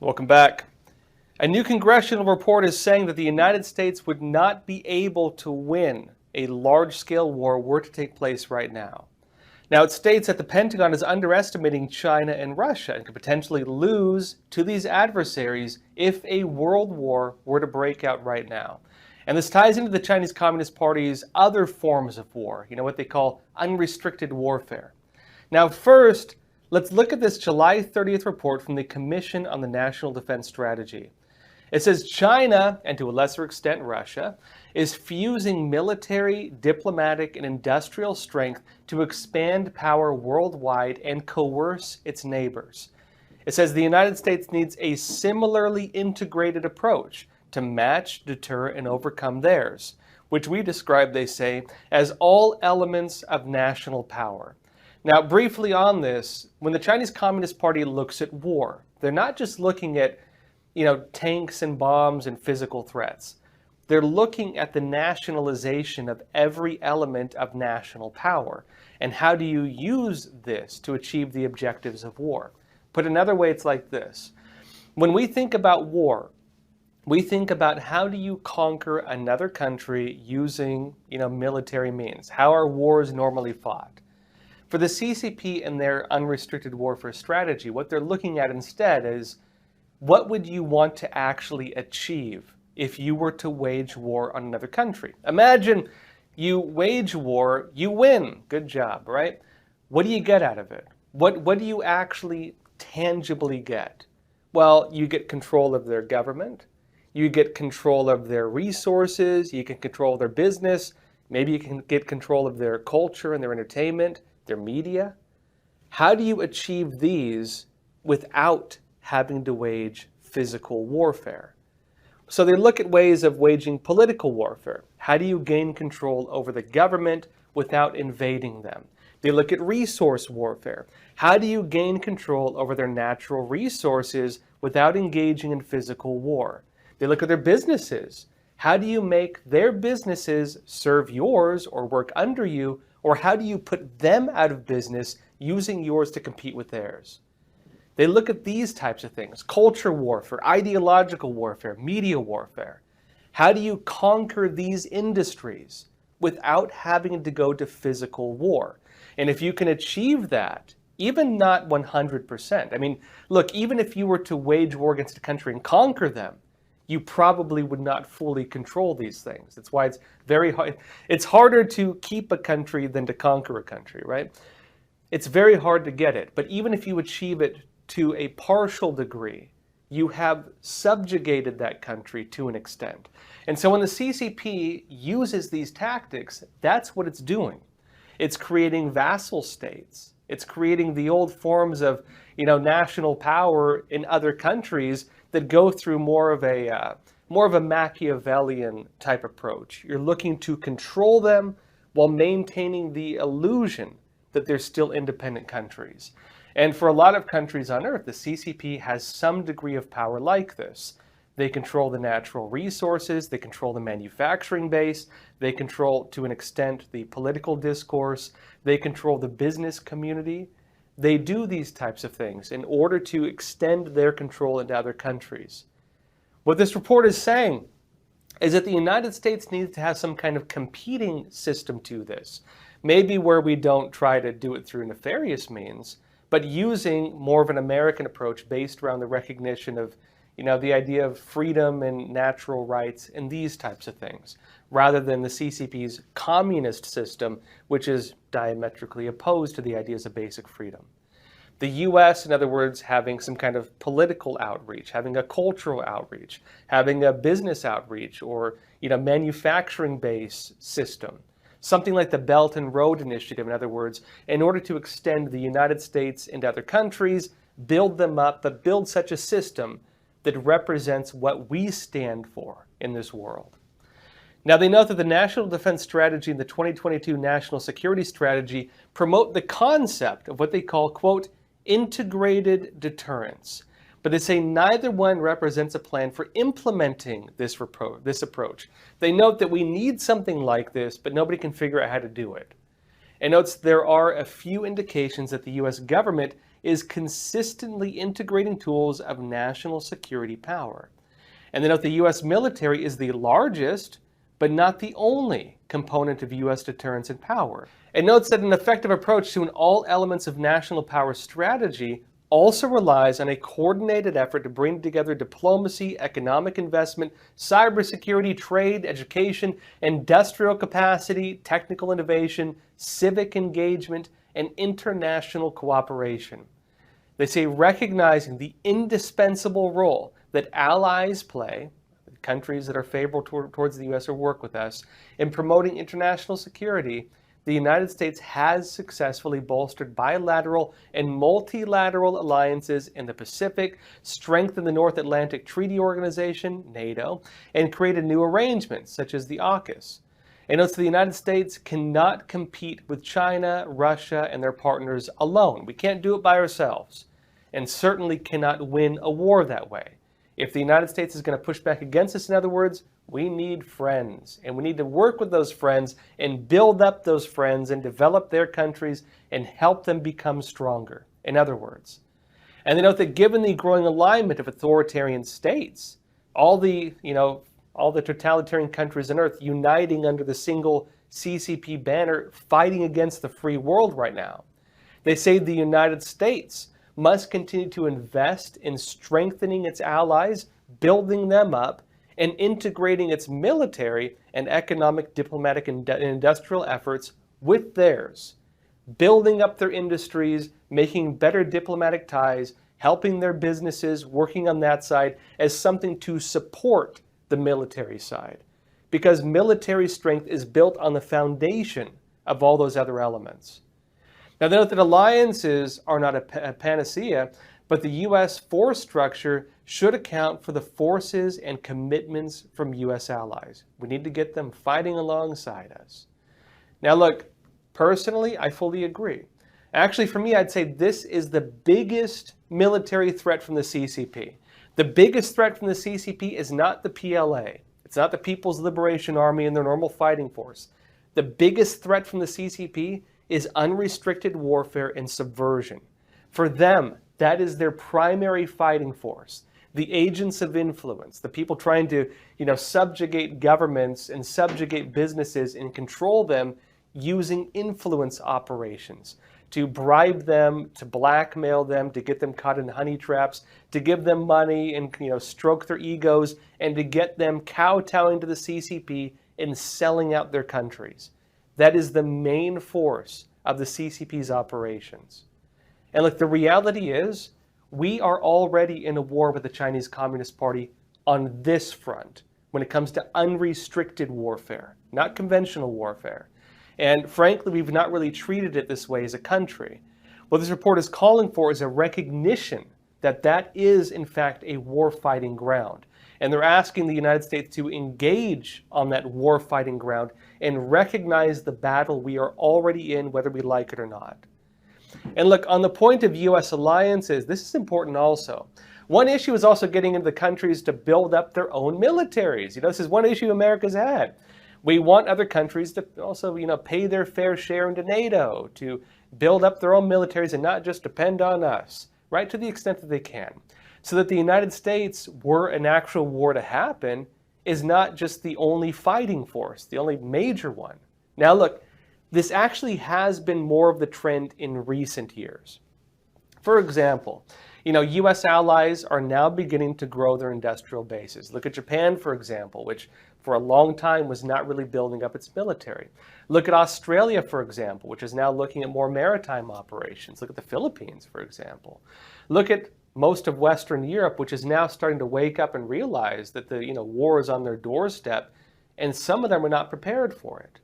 Welcome back. A new congressional report is saying that the United States would not be able to win a large-scale war were to take place right now. Now, it states that the Pentagon is underestimating China and Russia and could potentially lose to these adversaries if a world war were to break out right now. And this ties into the Chinese Communist Party's other forms of war, what they call unrestricted warfare. Now, first, let's look at this July 30th report from the Commission on the National Defense Strategy. It says China, and to a lesser extent Russia, is fusing military, diplomatic, and industrial strength to expand power worldwide and coerce its neighbors. It says the United States needs a similarly integrated approach to match, deter, and overcome theirs, which we describe, they say, as all elements of national power. Now, briefly on this, when the Chinese Communist Party looks at war, they're not just looking at tanks and bombs and physical threats. They're looking at the nationalization of every element of national power. And how do you use this to achieve the objectives of war? Put another way, it's like this. When we think about war, we think about how do you conquer another country using, military means. How are wars normally fought? For the CCP and their unrestricted warfare strategy, what they're looking at instead is, what would you want to actually achieve if you were to wage war on another country? Imagine you wage war, you win. Good job, right? What do you get out of it? What do you actually tangibly get? Well, you get control of their government. You get control of their resources. You can control their business. Maybe you can get control of their culture and their entertainment, their media. How do you achieve these without having to wage physical warfare? So they look at ways of waging political warfare. How do you gain control over the government without invading them? They look at resource warfare. How do you gain control over their natural resources without engaging in physical war? They look at their businesses. How do you make their businesses serve yours or work under you, or how do you put them out of business using yours to compete with theirs? They look at these types of things: culture warfare, ideological warfare, media warfare. How do you conquer these industries without having to go to physical war? And if you can achieve that, even not 100%, look, even if you were to wage war against a country and conquer them, you probably would not fully control these things. That's why it's very hard. It's harder to keep a country than to conquer a country, right? It's very hard to get it. But even if you achieve it to a partial degree, you have subjugated that country to an extent. And so when the CCP uses these tactics, that's what it's doing. It's creating vassal states. It's creating the old forms of, national power in other countries that go through more of a Machiavellian type approach. You're looking to control them while maintaining the illusion that they're still independent countries. And for a lot of countries on Earth, the CCP has some degree of power like this. They control the natural resources, they control the manufacturing base, they control, to an extent, the political discourse, they control the business community. They do these types of things in order to extend their control into other countries. What this report is saying is that the United States needs to have some kind of competing system to this. Maybe where we don't try to do it through nefarious means, but using more of an American approach based around the recognition of, the idea of freedom and natural rights and these types of things, rather than the CCP's communist system, which is diametrically opposed to the ideas of basic freedom. The US, in other words, having some kind of political outreach, having a cultural outreach, having a business outreach, or, manufacturing-based system. Something like the Belt and Road Initiative, in other words, in order to extend the United States into other countries, build them up, but build such a system that represents what we stand for in this world. Now, they note that the National Defense Strategy and the 2022 National Security Strategy promote the concept of what they call, quote, integrated deterrence. But they say neither one represents a plan for implementing this approach. They note that we need something like this, but nobody can figure out how to do it. And notes there are a few indications that the US government is consistently integrating tools of national security power. And they note the U.S. military is the largest, but not the only component of U.S. deterrence and power. It notes that an effective approach to an all elements of national power strategy also relies on a coordinated effort to bring together diplomacy, economic investment, cybersecurity, trade, education, industrial capacity, technical innovation, civic engagement, and international cooperation. They say recognizing the indispensable role that allies play, countries that are favorable towards the U.S. or work with us, in promoting international security, the United States has successfully bolstered bilateral and multilateral alliances in the Pacific, strengthened the North Atlantic Treaty Organization, NATO, and created new arrangements such as the AUKUS. And notes the United States cannot compete with China, Russia, and their partners alone. We can't do it by ourselves, and certainly cannot win a war that way. If the United States is going to push back against us, in other words, we need friends, and we need to work with those friends and build up those friends and develop their countries and help them become stronger, in other words. And they note that given the growing alignment of authoritarian states, all the totalitarian countries on earth uniting under the single CCP banner, fighting against the free world right now, they say the United States must continue to invest in strengthening its allies, building them up, and integrating its military and economic, diplomatic, and industrial efforts with theirs, building up their industries, making better diplomatic ties, helping their businesses, working on that side as something to support the military side. Because military strength is built on the foundation of all those other elements. Now, they note that alliances are not a panacea, but the U.S. force structure should account for the forces and commitments from U.S. allies. We need to get them fighting alongside us. Now, look, personally, I fully agree. Actually, for me, I'd say this is the biggest military threat from the CCP. The biggest threat from the CCP is not the PLA. It's not the People's Liberation Army and their normal fighting force. The biggest threat from the CCP is unrestricted warfare and subversion. For them, that is their primary fighting force. The agents of influence, the people trying to, subjugate governments and subjugate businesses and control them using influence operations to bribe them, to blackmail them, to get them caught in honey traps, to give them money and, stroke their egos, and to get them kowtowing to the CCP and selling out their countries. That is the main force of the CCP's operations. And look, the reality is, we are already in a war with the Chinese Communist Party on this front when it comes to unrestricted warfare, not conventional warfare. And frankly, we've not really treated it this way as a country. What this report is calling for is a recognition that that is, in fact, a war-fighting ground. And they're asking the United States to engage on that war-fighting ground and recognize the battle we are already in, whether we like it or not. And look, on the point of U.S. alliances, this is important also. One issue is also getting into the countries to build up their own militaries. This is one issue America's had. We want other countries to also, pay their fair share into NATO, to build up their own militaries and not just depend on us, right, to the extent that they can. So that the United States, were an actual war to happen, is not just the only fighting force, the only major one. Now look, this actually has been more of the trend in recent years. For example, U.S. allies are now beginning to grow their industrial bases. Look at Japan, for example, which for a long time was not really building up its military. Look at Australia, for example, which is now looking at more maritime operations. Look at the Philippines, for example. Look at most of Western Europe, which is now starting to wake up and realize that the war is on their doorstep, and some of them are not prepared for it.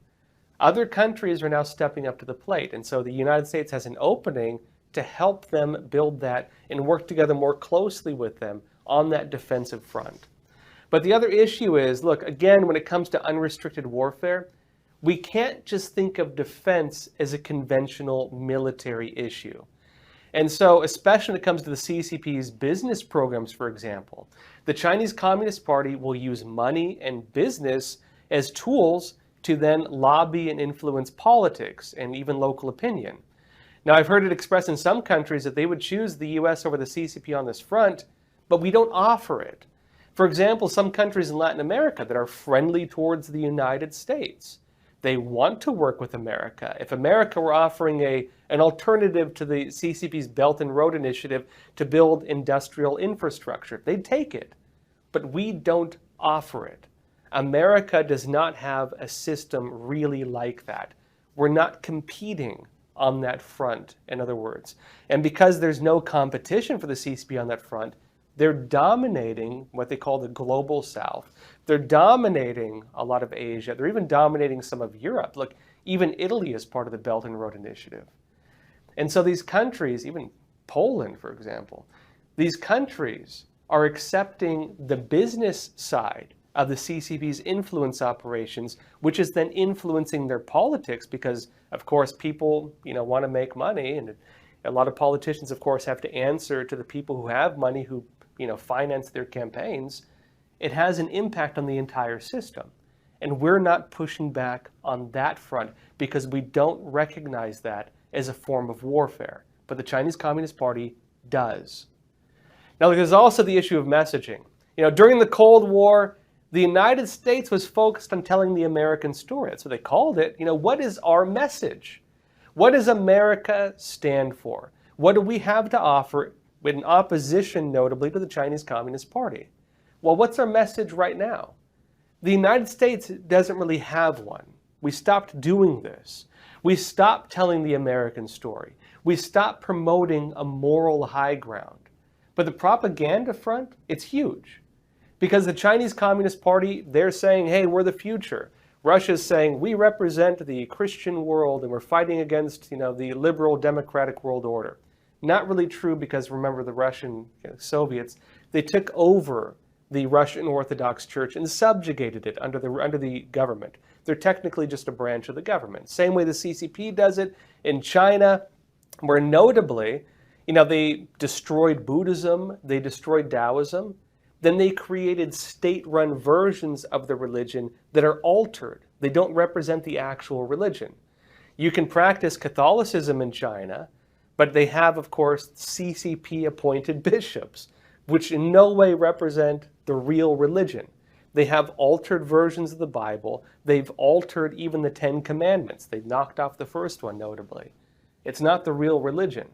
Other countries are now stepping up to the plate, and so the United States has an opening to help them build that and work together more closely with them on that defensive front. But the other issue is, look, again, when it comes to unrestricted warfare, we can't just think of defense as a conventional military issue. And so, especially when it comes to the CCP's business programs, for example, the Chinese Communist Party will use money and business as tools to then lobby and influence politics and even local opinion. Now, I've heard it expressed in some countries that they would choose the U.S. over the CCP on this front, but we don't offer it. For example, some countries in Latin America that are friendly towards the United States, they want to work with America. If America were offering an alternative to the CCP's Belt and Road Initiative to build industrial infrastructure, they'd take it. But we don't offer it. America does not have a system really like that. We're not competing on that front, in other words. And because there's no competition for the CCP on that front, they're dominating what they call the global south. They're dominating a lot of Asia. They're even dominating some of Europe. Look, even Italy is part of the Belt and Road Initiative. And so these countries, even Poland, for example, these countries are accepting the business side of the CCP's influence operations, which is then influencing their politics because, of course, people, want to make money, and a lot of politicians, of course, have to answer to the people who have money, who, finance their campaigns. It has an impact on the entire system. And we're not pushing back on that front because we don't recognize that as a form of warfare. But the Chinese Communist Party does. Now, there's also the issue of messaging. During the Cold War, the United States was focused on telling the American story. That's what they called it. What is our message? What does America stand for? What do we have to offer in opposition, notably, to the Chinese Communist Party? Well, what's our message right now? The United States doesn't really have one. We stopped doing this. We stopped telling the American story. We stopped promoting a moral high ground. But the propaganda front, it's huge. Because the Chinese Communist Party, they're saying, hey, we're the future. Russia's saying, we represent the Christian world and we're fighting against, the liberal democratic world order. Not really true because, remember, the Russian Soviets, they took over the Russian Orthodox Church and subjugated it under the government. They're technically just a branch of the government. Same way the CCP does it in China, where notably, they destroyed Buddhism, they destroyed Taoism. Then they created state-run versions of the religion that are altered. They don't represent the actual religion. You can practice Catholicism in China, but they have, of course, CCP-appointed bishops, which in no way represent the real religion. They have altered versions of the Bible. They've altered even the Ten Commandments. They've knocked off the first one, notably. It's not the real religion.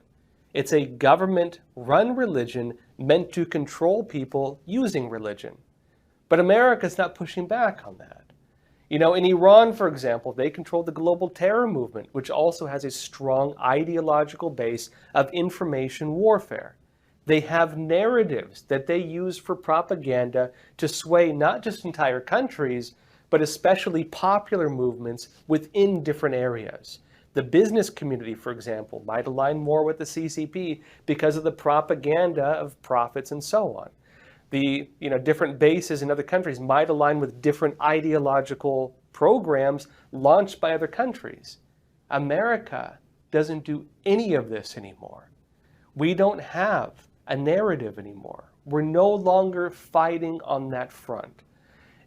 It's a government-run religion meant to control people using religion. But America's not pushing back on that. In Iran, for example, they control the global terror movement, which also has a strong ideological base of information warfare. They have narratives that they use for propaganda to sway not just entire countries, but especially popular movements within different areas. The business community, for example, might align more with the CCP because of the propaganda of profits and so on. The different bases in other countries might align with different ideological programs launched by other countries. America doesn't do any of this anymore. We don't have a narrative anymore. We're no longer fighting on that front.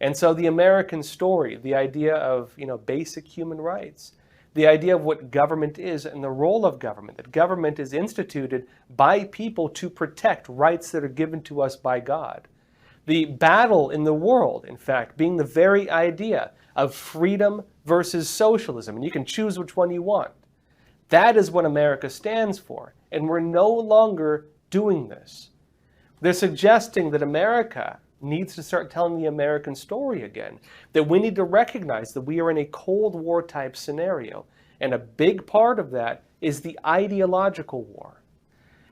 And so the American story, the idea of basic human rights, the idea of what government is and the role of government, that government is instituted by people to protect rights that are given to us by God. The battle in the world, in fact, being the very idea of freedom versus socialism, and you can choose which one you want. That is what America stands for, and we're no longer doing this. They're suggesting that America needs to start telling the American story again, that we need to recognize that we are in a Cold War type scenario. And a big part of that is the ideological war.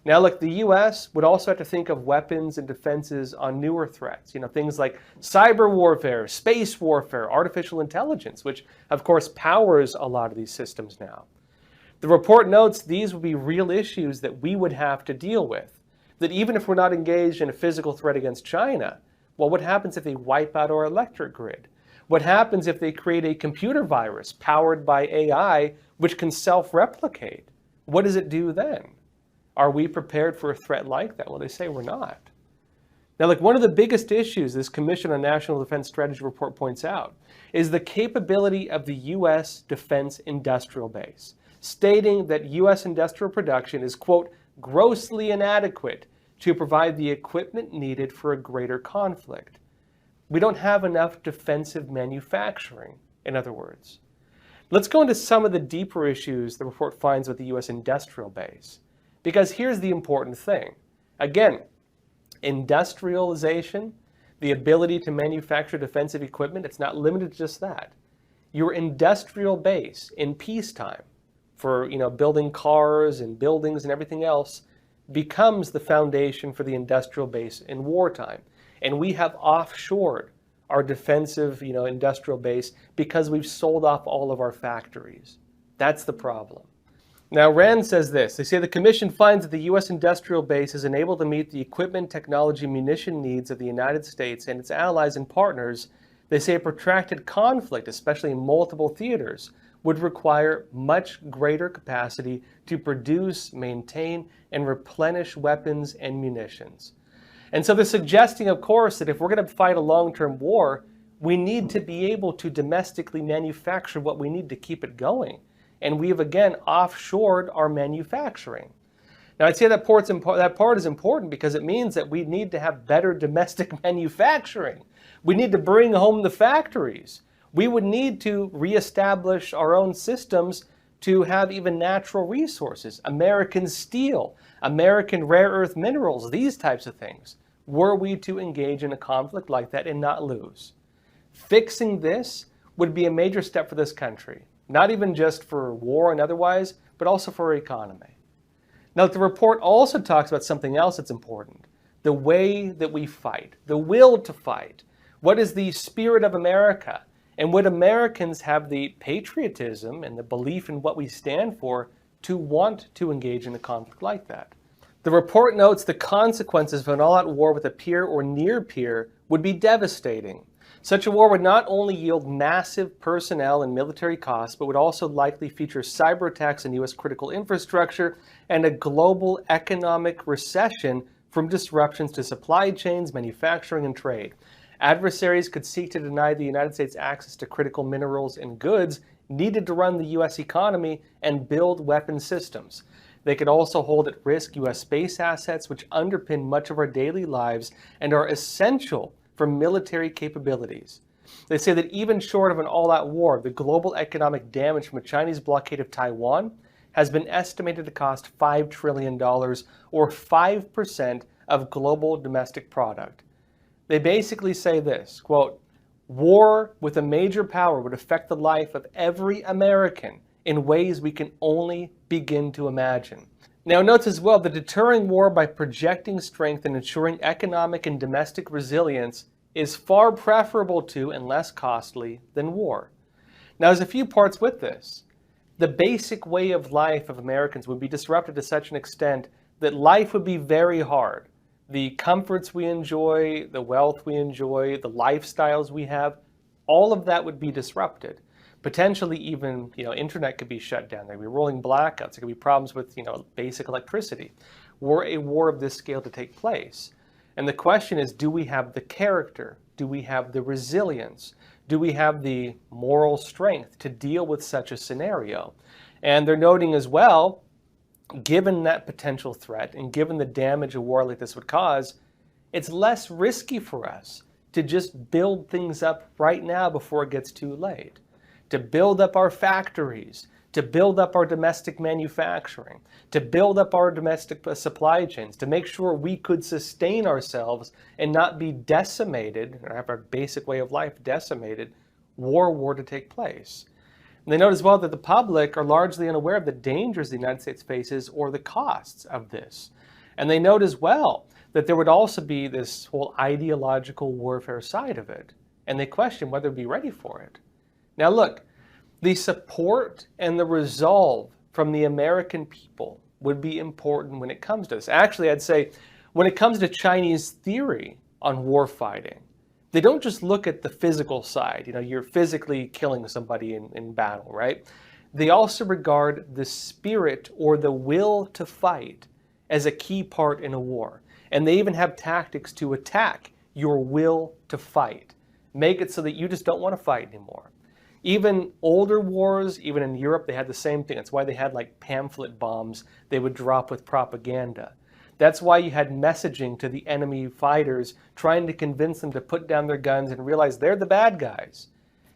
Now, look, the U.S. would also have to think of weapons and defenses on newer threats, things like cyber warfare, space warfare, artificial intelligence, which, of course, powers a lot of these systems now. The report notes these would be real issues that we would have to deal with, that even if we're not engaged in a physical threat against China, well, what happens if they wipe out our electric grid? What happens if they create a computer virus powered by AI which can self-replicate? What does it do then? Are we prepared for a threat like that? Well, they say we're not. Now, look, one of the biggest issues this Commission on National Defense Strategy report points out is the capability of the U.S. defense industrial base. stating that U.S. industrial production is, quote, grossly inadequate to provide the equipment needed for a greater conflict. We don't have enough defensive manufacturing, in other words. Let's go into some of the deeper issues the report finds with the U.S. industrial base. Because here's the important thing. Again, industrialization, the ability to manufacture defensive equipment, it's not limited to just that. Your industrial base in peacetime for building cars and buildings and everything else becomes the foundation for the industrial base in wartime. And we have offshored our defensive industrial base because we've sold off all of our factories. That's the problem. Now, Rand says this. They say the Commission finds that the U.S. industrial base is unable to meet the equipment, technology, munition needs of the United States and its allies and partners. They say a protracted conflict, especially in multiple theaters, would require much greater capacity to produce, maintain, and replenish weapons and munitions. And so they're suggesting, of course, that if we're going to fight a long-term war, we need to be able to domestically manufacture what we need to keep it going. And we have, again, offshored our manufacturing. Now, I'd say that part is important because it means that we need to have better domestic manufacturing. We need to bring home the factories. We would need to reestablish our own systems to have even natural resources, American steel, American rare earth minerals, these types of things, were we to engage in a conflict like that and not lose. Fixing this would be a major step for this country, not even just for war and otherwise, but also for our economy. Now, the report also talks about something else that's important, the way that we fight, the will to fight. What is the spirit of America? And would Americans have the patriotism and the belief in what we stand for to want to engage in a conflict like that? The report notes the consequences of an all-out war with a peer or near peer would be devastating. Such a war would not only yield massive personnel and military costs, but would also likely feature cyber attacks on U.S. critical infrastructure and a global economic recession from disruptions to supply chains, manufacturing, and trade. Adversaries could seek to deny the United States access to critical minerals and goods needed to run the U.S. economy and build weapon systems. They could also hold at risk U.S. space assets, which underpin much of our daily lives and are essential for military capabilities. They say that even short of an all-out war, the global economic damage from a Chinese blockade of Taiwan has been estimated to cost $5 trillion, or 5% of global domestic product. They basically say this, quote, war with a major power would affect the life of every American in ways we can only begin to imagine. Now, note as well that deterring war by projecting strength and ensuring economic and domestic resilience is far preferable to and less costly than war. Now, there's a few parts with this. The basic way of life of Americans would be disrupted to such an extent that life would be very hard. The comforts we enjoy, the wealth we enjoy, the lifestyles we have, all of that would be disrupted. Potentially even, internet could be shut down. There could be rolling blackouts. There could be problems with, basic electricity. Were a war of this scale to take place. And the question is, do we have the character? Do we have the resilience? Do we have the moral strength to deal with such a scenario? And they're noting as well, given that potential threat and given the damage a war like this would cause, it's less risky for us to just build things up right now before it gets too late. To build up our factories, to build up our domestic manufacturing, to build up our domestic supply chains, to make sure we could sustain ourselves and not be decimated, or have our basic way of life decimated, were to take place. And they note as well that the public are largely unaware of the dangers the United States faces or the costs of this. And they note as well that there would also be this whole ideological warfare side of it. And they question whether we'd be ready for it. Now look, the support and the resolve from the American people would be important when it comes to this. Actually, I'd say when it comes to Chinese theory on war fighting, they don't just look at the physical side, you're physically killing somebody in battle, right? They also regard the spirit or the will to fight as a key part in a war. And they even have tactics to attack your will to fight. Make it so that you just don't want to fight anymore. Even older wars, even in Europe, they had the same thing. That's why they had like pamphlet bombs they would drop with propaganda. That's why you had messaging to the enemy fighters, trying to convince them to put down their guns and realize they're the bad guys,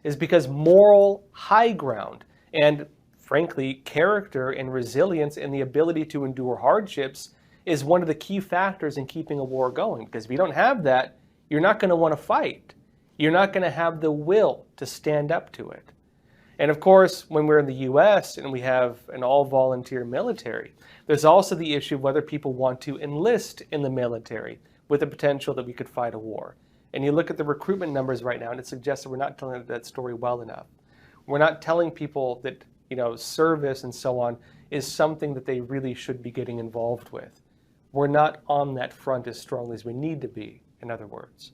is because moral high ground and, frankly, character and resilience and the ability to endure hardships is one of the key factors in keeping a war going. Because if you don't have that, you're not going to want to fight. You're not going to have the will to stand up to it. And of course, when we're in the US and we have an all-volunteer military, there's also the issue of whether people want to enlist in the military with the potential that we could fight a war. And you look at the recruitment numbers right now, and it suggests that we're not telling that story well enough. We're not telling people that, service and so on is something that they really should be getting involved with. We're not on that front as strongly as we need to be, in other words.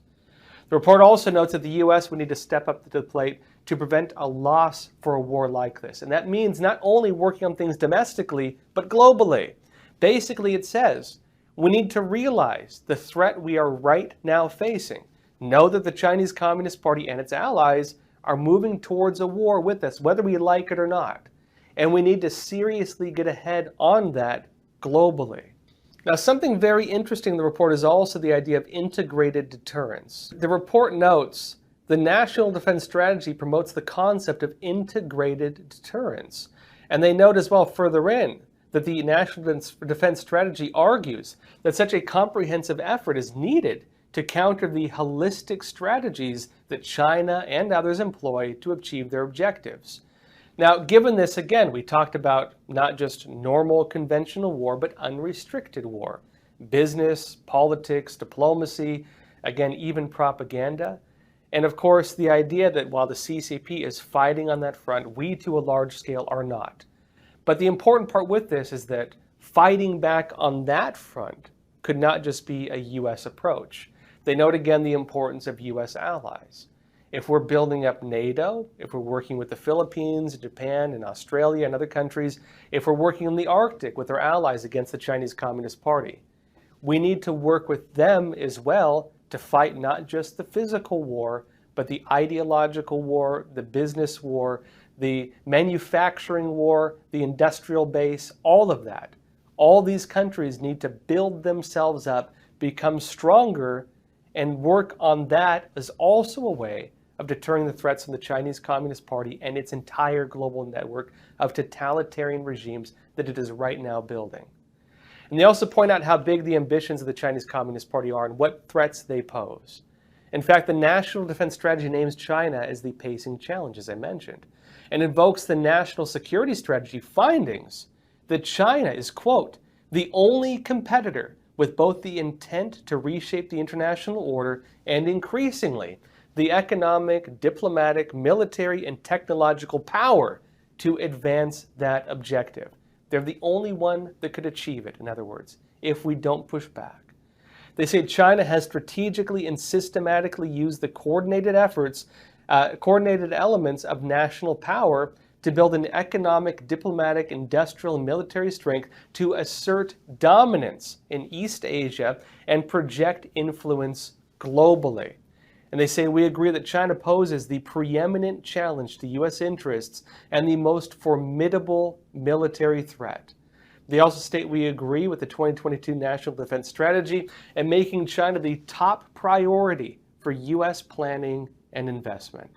The report also notes that the U.S. would need to step up to the plate to prevent a loss for a war like this. And that means not only working on things domestically, but globally. Basically, it says we need to realize the threat we are right now facing. Know that the Chinese Communist Party and its allies are moving towards a war with us, whether we like it or not. And we need to seriously get ahead on that globally. Now, something very interesting in the report is also the idea of integrated deterrence. The report notes the National Defense Strategy promotes the concept of integrated deterrence. And they note as well further in that the National Defense Strategy argues that such a comprehensive effort is needed to counter the holistic strategies that China and others employ to achieve their objectives. Now, given this, again, we talked about not just normal conventional war, but unrestricted war. Business, politics, diplomacy, again, even propaganda. And of course, the idea that while the CCP is fighting on that front, we to a large scale are not. But the important part with this is that fighting back on that front could not just be a U.S. approach. They note again the importance of U.S. allies. If we're building up NATO, if we're working with the Philippines, Japan, and Australia and other countries, if we're working in the Arctic with our allies against the Chinese Communist Party, we need to work with them as well to fight not just the physical war, but the ideological war, the business war, the manufacturing war, the industrial base, all of that. All these countries need to build themselves up, become stronger, and work on that as also a way of deterring the threats from the Chinese Communist Party and its entire global network of totalitarian regimes that it is right now building. And they also point out how big the ambitions of the Chinese Communist Party are and what threats they pose. In fact, the National Defense Strategy names China as the pacing challenge, as I mentioned, and invokes the National Security Strategy findings that China is, quote, the only competitor with both the intent to reshape the international order and increasingly the economic, diplomatic, military, and technological power to advance that objective. They're the only one that could achieve it, in other words, if we don't push back. They say China has strategically and systematically used the coordinated elements of national power to build an economic, diplomatic, industrial, and military strength to assert dominance in East Asia and project influence globally. And they say, we agree that China poses the preeminent challenge to U.S. interests and the most formidable military threat. They also state we agree with the 2022 National Defense Strategy and making China the top priority for U.S. planning and investment.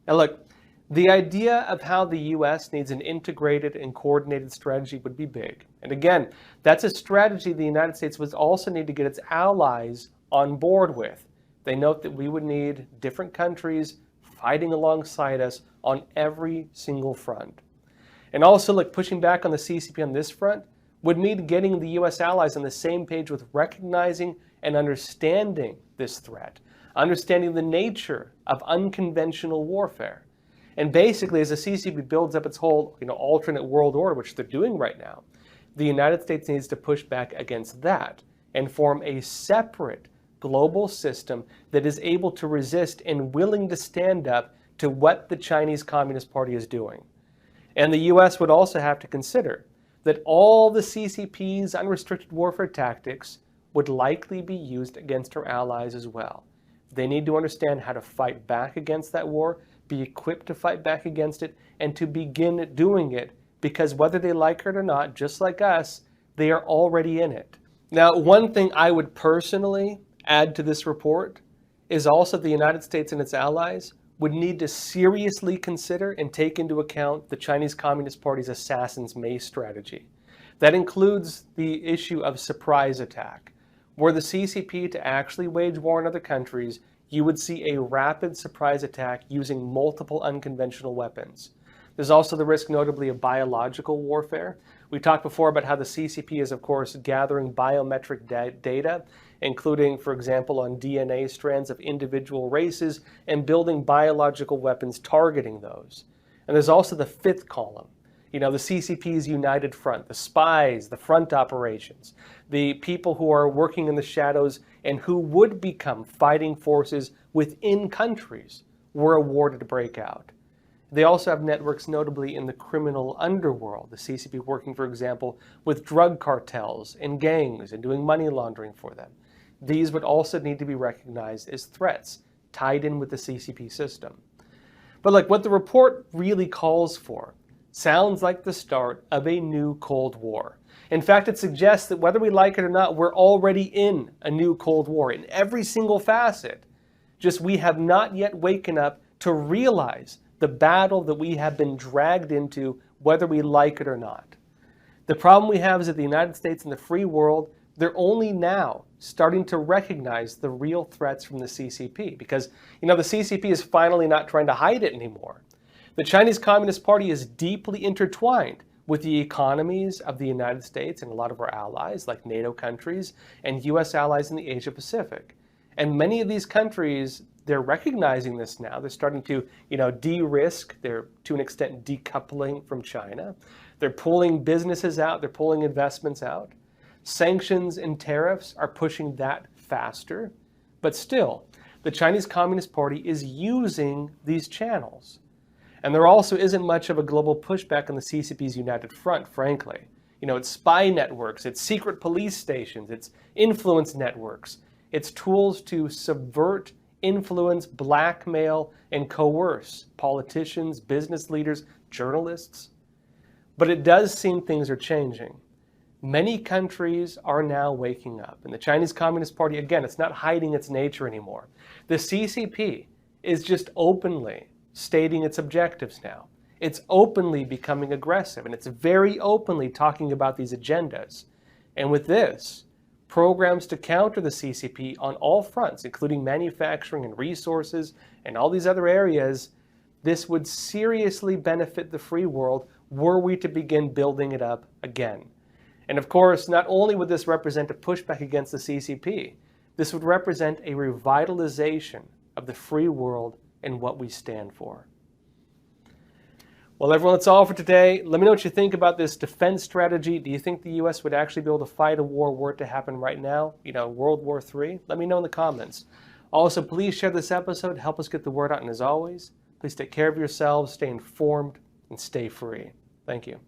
Now look, the idea of how the U.S. needs an integrated and coordinated strategy would be big. And again, that's a strategy the United States would also need to get its allies on board with. They note that we would need different countries fighting alongside us on every single front. And also, look, pushing back on the CCP on this front would mean getting the U.S. allies on the same page with recognizing and understanding this threat, understanding the nature of unconventional warfare. And basically, as the CCP builds up its whole alternate world order, which they're doing right now, the United States needs to push back against that and form a separate global system that is able to resist and willing to stand up to what the Chinese Communist Party is doing. And the U.S. would also have to consider that all the CCP's unrestricted warfare tactics would likely be used against our allies as well. They need to understand how to fight back against that war be equipped to fight back against it, and to begin doing it, because whether they like it or not, just like us, they are already in it. Now, one thing I would personally add to this report is also the United States and its allies would need to seriously consider and take into account the Chinese Communist Party's assassin's mace strategy. That includes the issue of surprise attack. Were the CCP to actually wage war in other countries, you would see a rapid surprise attack using multiple unconventional weapons. There's also the risk, notably, of biological warfare. We talked before about how the CCP is, of course, gathering biometric data, including, for example, on DNA strands of individual races, and building biological weapons targeting those. And there's also the fifth column. You know, the CCP's united front, the spies, the front operations, the people who are working in the shadows and who would become fighting forces within countries were a war to break out. They also have networks, notably in the criminal underworld, the CCP working, for example, with drug cartels and gangs and doing money laundering for them. These would also need to be recognized as threats tied in with the CCP system. But like what the report really calls for sounds like the start of a new Cold War. In fact, it suggests that whether we like it or not, we're already in a new Cold War in every single facet. Just we have not yet waken up to realize the battle that we have been dragged into, whether we like it or not. The problem we have is that the United States and the free world, they're only now starting to recognize the real threats from the CCP, because, you know, the CCP is finally not trying to hide it anymore. The Chinese Communist Party is deeply intertwined with the economies of the United States and a lot of our allies, like NATO countries and US allies in the Asia Pacific. And many of these countries, they're recognizing this now. They're starting to, de-risk. They're, to an extent, decoupling from China. They're pulling businesses out. They're pulling investments out. Sanctions and tariffs are pushing that faster. But still, the Chinese Communist Party is using these channels. And there also isn't much of a global pushback on the CCP's united front, frankly. It's spy networks, it's secret police stations, it's influence networks, it's tools to subvert, influence, blackmail, and coerce politicians, business leaders, journalists. But it does seem things are changing. Many countries are now waking up. And the Chinese Communist Party, again, it's not hiding its nature anymore. The CCP is just openly stating its objectives now. It's openly becoming aggressive, and it's very openly talking about these agendas. And with this, programs to counter the CCP on all fronts, including manufacturing and resources and all these other areas, this would seriously benefit the free world were we to begin building it up again. And of course, not only would this represent a pushback against the CCP, this would represent a revitalization of the free world and what we stand for. Well, everyone, that's all for today. Let me know what you think about this defense strategy. Do you think the U.S. would actually be able to fight a war were it to happen right now? World War III? Let me know in the comments. Also, please share this episode. Help us get the word out. And as always, please take care of yourselves, stay informed, and stay free. Thank you.